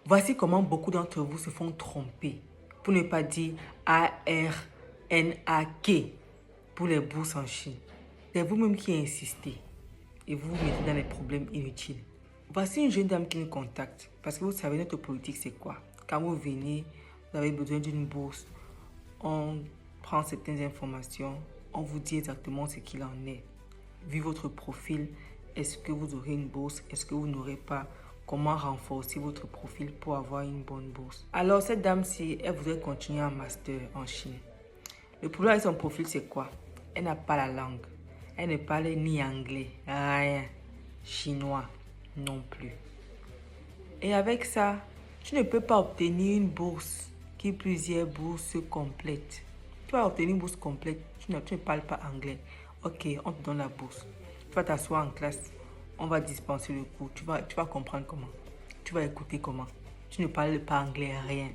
Voici comment beaucoup d'entre vous se font tromper, pour ne pas dire ARNAK, pour les bourses en Chine. C'est vous-même qui insistez et vous vous mettez dans des problèmes inutiles. Voici une jeune dame qui nous contacte, parce que vous savez, notre politique, c'est quoi? Quand vous venez, vous avez besoin d'une bourse, on prend certaines informations, on vous dit exactement ce qu'il en est. Vu votre profil, est-ce que vous aurez une bourse? Est-ce que vous n'aurez pas? Comment renforcer votre profil pour avoir une bonne bourse? Alors, cette dame-ci, elle voudrait continuer un master en Chine. Le problème avec son profil, c'est quoi? Elle n'a pas la langue. Elle ne parle ni anglais, rien. Chinois, non plus. Et avec ça, tu ne peux pas obtenir une bourse qui plusieurs bourses complètes. Tu vas obtenir une bourse complète, tu ne parles pas anglais. Ok, on te donne la bourse. Tu vas t'asseoir en classe, on va dispenser le cours. Tu vas comprendre comment. Tu vas écouter comment. Tu ne parles pas anglais, rien.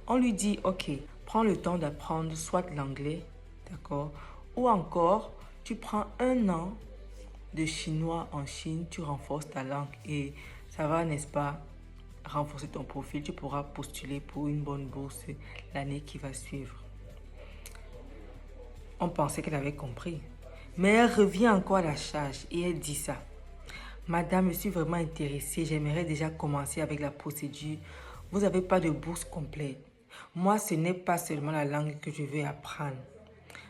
On lui dit, ok, prends le temps d'apprendre soit l'anglais, d'accord, ou encore, tu prends 1 an de chinois en Chine, tu renforces ta langue et ça va, n'est-ce pas, renforcer ton profil. Tu pourras postuler pour une bonne bourse l'année qui va suivre. On pensait qu'elle avait compris. Mais elle revient encore à la charge et elle dit ça. Madame, je suis vraiment intéressée. J'aimerais déjà commencer avec la procédure. Vous n'avez pas de bourse complète. Moi, ce n'est pas seulement la langue que je veux apprendre.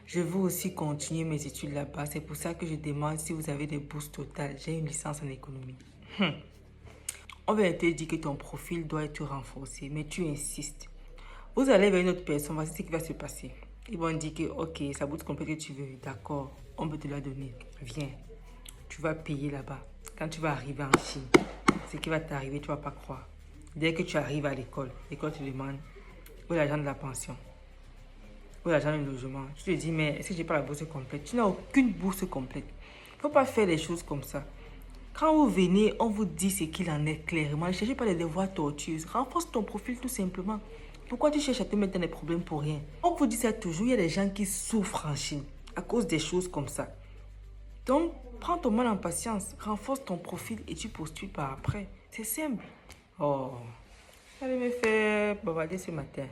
Je veux aussi continuer mes études là-bas. C'est pour ça que je demande si vous avez des bourses totales. J'ai une licence en économie. On va te dire que ton profil doit être renforcé, mais tu insistes. Vous allez vers une autre personne, voici ce qui va se passer. Ils vont dire que, ok, sa bourse complète que tu veux, d'accord, on peut te la donner. Viens, tu vas payer là-bas. Quand tu vas arriver en Chine, ce qui va t'arriver, tu ne vas pas croire. Dès que tu arrives à l'école te demande où est l'argent de la pension, où est l'argent du logement. Tu te dis, mais est-ce que je n'ai pas la bourse complète? Tu n'as aucune bourse complète. Il ne faut pas faire les choses comme ça. Quand vous venez, on vous dit ce qu'il en est clairement. Ne cherchez pas les devoirs tortueux. Renforce ton profil tout simplement. Pourquoi tu cherches à te mettre dans des problèmes pour rien? On vous dit ça toujours, il y a des gens qui souffrent en Chine à cause des choses comme ça. Donc, prends ton mal en patience, renforce ton profil et tu postules par après. C'est simple. Oh, allez me faire bavarder ce matin.